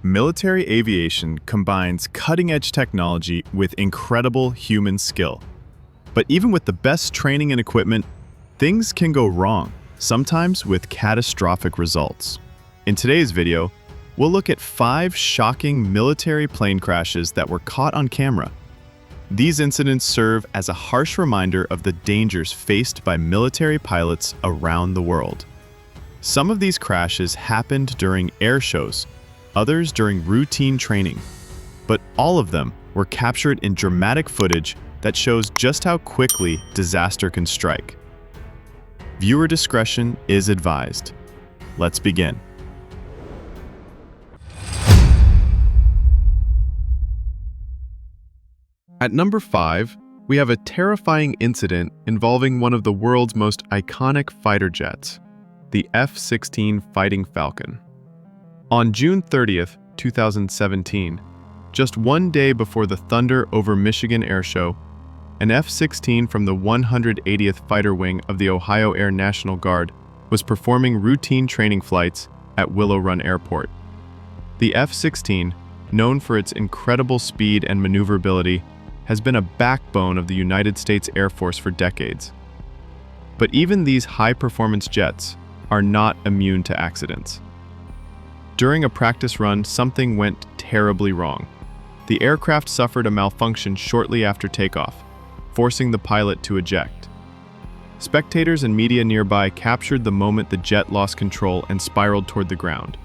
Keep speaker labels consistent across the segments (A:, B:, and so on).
A: Military aviation combines cutting-edge technology with incredible human skill. But even with the best training and equipment, things can go wrong, sometimes with catastrophic results. In today's video, we'll look at 5 shocking military plane crashes that were caught on camera. These incidents serve as a harsh reminder of the dangers faced by military pilots around the world. Some of these crashes happened during air shows, others during routine training, but all of them were captured in dramatic footage that shows just how quickly disaster can strike. Viewer discretion is advised. Let's begin.
B: At number 5, we have a terrifying incident involving one of the world's most iconic fighter jets, the F16 Fighting Falcon. On June 30th, 2017, just one day before the Thunder over Michigan Airshow, an F-16 from the 180th Fighter Wing of the Ohio Air National Guard was performing routine training flights at Willow Run Airport. The F-16, known for its incredible speed and maneuverability, has been a backbone of the United States Air Force for decades. But even these high-performance jets are not immune to accidents. During a practice run, something went terribly wrong. The aircraft suffered a malfunction shortly after takeoff, forcing the pilot to eject. Spectators and media nearby captured the moment the jet lost control and spiraled toward the ground.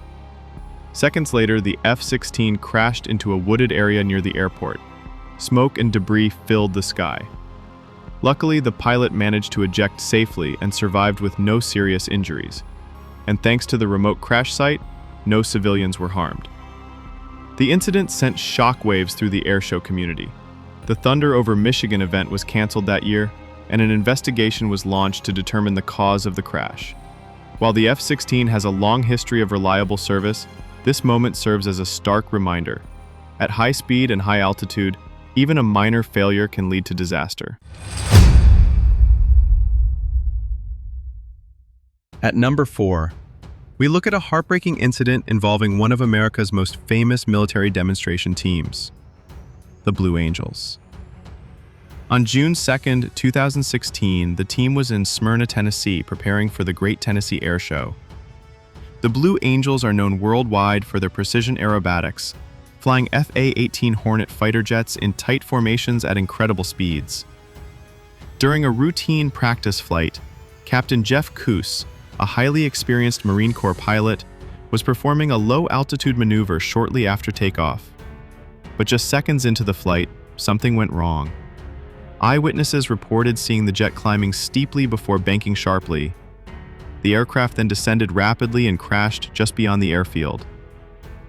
B: Seconds later, the F-16 crashed into a wooded area near the airport. Smoke and debris filled the sky. Luckily, the pilot managed to eject safely and survived with no serious injuries. And thanks to the remote crash site, no civilians were harmed. The incident sent shockwaves through the airshow community. The Thunder over Michigan event was canceled that year, and an investigation was launched to determine the cause of the crash. While the F-16 has a long history of reliable service, this moment serves as a stark reminder. At high speed and high altitude, even a minor failure can lead to disaster.
C: At number 4, we look at a heartbreaking incident involving one of America's most famous military demonstration teams, the Blue Angels. On June 2, 2016, the team was in Smyrna, Tennessee, preparing for the Great Tennessee Air Show. The Blue Angels are known worldwide for their precision aerobatics, flying F/A-18 Hornet fighter jets in tight formations at incredible speeds. During a routine practice flight, Captain Jeff Coos, a highly experienced Marine Corps pilot, was performing a low-altitude maneuver shortly after takeoff. But just seconds into the flight, something went wrong. Eyewitnesses reported seeing the jet climbing steeply before banking sharply. The aircraft then descended rapidly and crashed just beyond the airfield.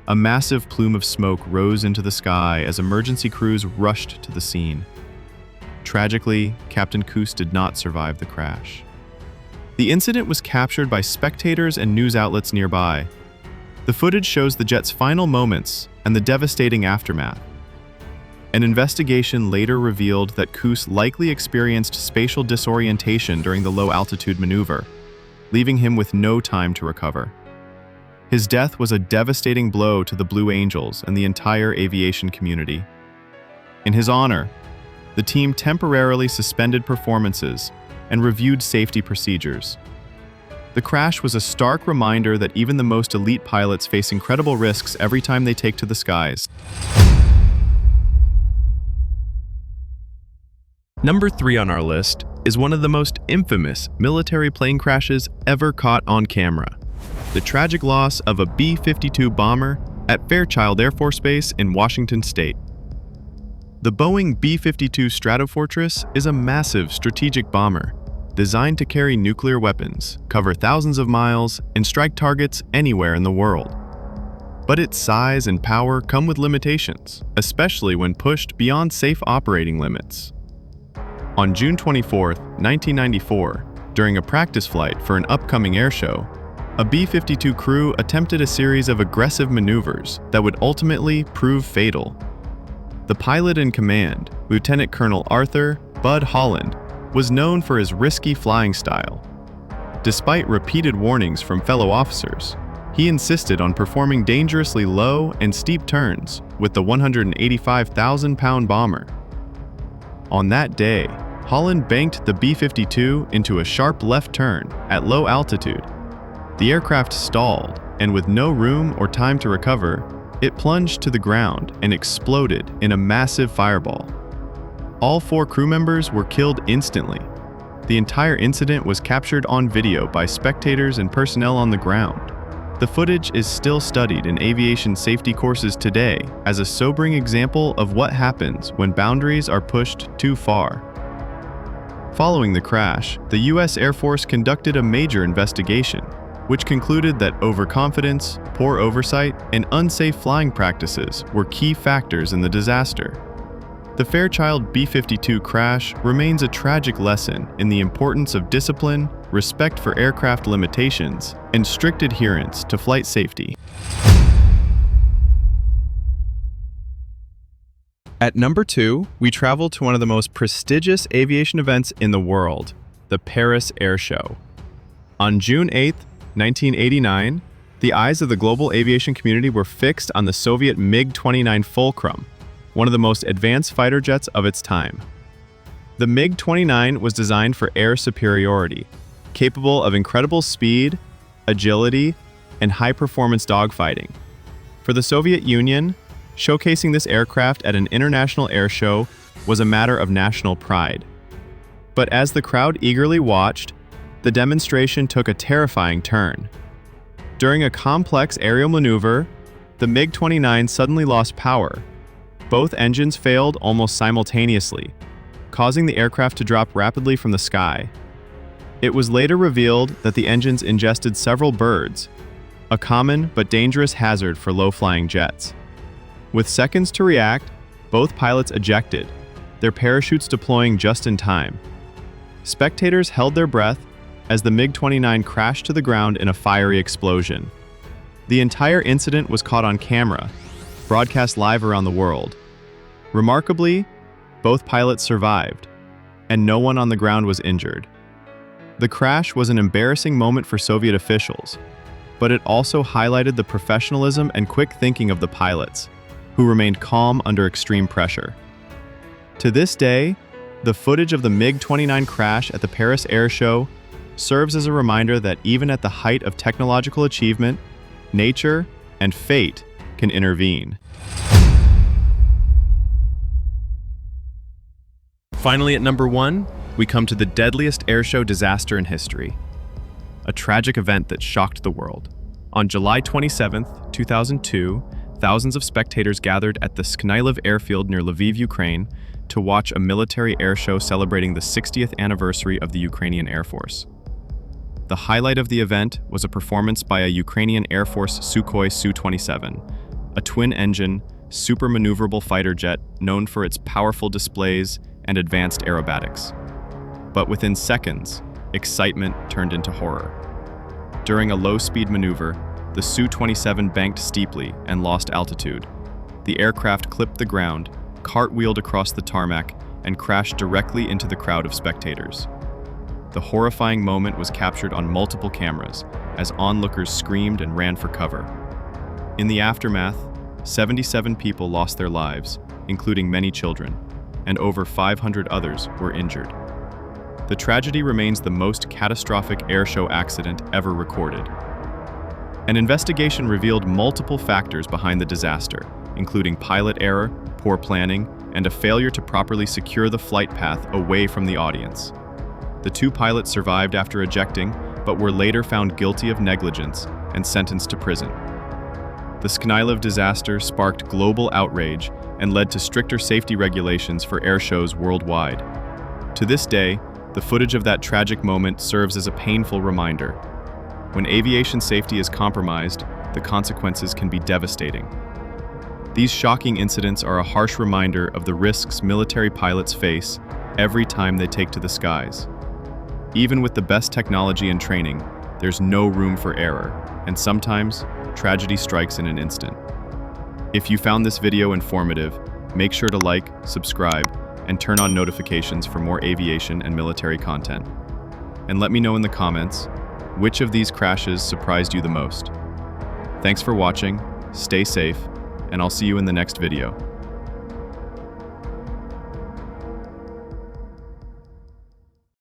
C: A massive plume of smoke rose into the sky as emergency crews rushed to the scene. Tragically, Captain Coos did not survive the crash. The incident was captured by spectators and news outlets nearby. The footage shows the jet's final moments and the devastating aftermath. An investigation later revealed that Coos likely experienced spatial disorientation during the low-altitude maneuver, leaving him with no time to recover. His death was a devastating blow to the Blue Angels and the entire aviation community. In his honor, the team temporarily suspended performances and reviewed safety procedures. The crash was a stark reminder that even the most elite pilots face incredible risks every time they take to the skies. Number 3 on our list is one of the most infamous military plane crashes ever caught on camera: the tragic loss of a B52 bomber at Fairchild Air Force Base in Washington State. The Boeing B52 Stratofortress is a massive strategic bomber designed to carry nuclear weapons, cover thousands of miles, and strike targets anywhere in the world. But its size and power come with limitations, especially when pushed beyond safe operating limits. On June 24, 1994, during a practice flight for an upcoming air show, a B-52 crew attempted a series of aggressive maneuvers that would ultimately prove fatal. The pilot in command, Lieutenant Colonel Arthur "Bud" Holland, was known for his risky flying style. Despite repeated warnings from fellow officers,
A: He insisted on performing dangerously low and steep turns with the 185,000-pound bomber. On that day, Holland banked the B52 into a sharp left turn at low altitude. The aircraft stalled, and with no room or time to recover, it plunged to the ground and exploded in a massive fireball. All 4 crew members were killed instantly. The entire incident was captured on video by spectators and personnel on the ground. The footage is still studied in aviation safety courses today as a sobering example of what happens when boundaries are pushed too far. Following the crash, the U.S. Air Force conducted a major investigation, which concluded that overconfidence, poor oversight, and unsafe flying practices were key factors in the disaster. The Fairchild B52 crash remains a tragic lesson in the importance of discipline, respect for aircraft limitations, and strict adherence to flight safety.
C: At number 2, we travel to one of the most prestigious aviation events in the world, the Paris Airshow. On June 8, 1989, the eyes of the global aviation community were fixed on the Soviet MiG-29 Fulcrum, one of the most advanced fighter jets of its time. The MiG-29 was designed for air superiority, capable of incredible speed, agility, and high-performance dogfighting. For the Soviet Union, showcasing this aircraft at an international air show was a matter of national pride. But as the crowd eagerly watched, the demonstration took a terrifying turn. During a complex aerial maneuver, the MiG-29 suddenly lost power. Both engines failed almost simultaneously, causing the aircraft to drop rapidly from the sky. It was later revealed that the engines ingested several birds, a common but dangerous hazard for low-flying jets. With seconds to react, both pilots ejected, their parachutes deploying just in time. Spectators held their breath as the MiG-29 crashed to the ground in a fiery explosion. The entire incident was caught on camera, broadcast live around the world. Remarkably, both pilots survived, and no one on the ground was injured. The crash was an embarrassing moment for Soviet officials, but it also highlighted the professionalism and quick thinking of the pilots, who remained calm under extreme pressure. To this day, the footage of the MiG-29 crash at the Paris Air Show serves as a reminder that even at the height of technological achievement, nature and fate can intervene. Finally, at number 1, we come to the deadliest airshow disaster in history. A tragic event that shocked the world. On July 27, 2002, thousands of spectators gathered at the Sknyliv airfield near Lviv, Ukraine, to watch a military airshow celebrating the 60th anniversary of the Ukrainian Air Force. The highlight of the event was a performance by a Ukrainian Air Force Sukhoi Su-27, a twin-engine, super-maneuverable fighter jet known for its powerful displays and advanced aerobatics. But within seconds, excitement turned into horror. During a low-speed maneuver, the Su-27 banked steeply and lost altitude. The aircraft clipped the ground, cartwheeled across the tarmac, and crashed directly into the crowd of spectators. The horrifying moment was captured on multiple cameras as onlookers screamed and ran for cover. In the aftermath, 77 people lost their lives, including many children, and over 500 others were injured. The tragedy remains the most catastrophic airshow accident ever recorded. An investigation revealed multiple factors behind the disaster, including pilot error, poor planning, and a failure to properly secure the flight path away from the audience. The 2 pilots survived after ejecting, but were later found guilty of negligence and sentenced to prison. The Sknyliv disaster sparked global outrage and led to stricter safety regulations for air shows worldwide. To this day, the footage of that tragic moment serves as a painful reminder. When aviation safety is compromised, the consequences can be devastating. These shocking incidents are a harsh reminder of the risks military pilots face every time they take to the skies. Even with the best technology and training, there's no room for error, and sometimes tragedy strikes in an instant. If you found this video informative, make sure to like, subscribe, and turn on notifications for more aviation and military content. And let me know in the comments, which of these crashes surprised you the most?
A: Thanks for watching, stay safe, and I'll see you in the next video.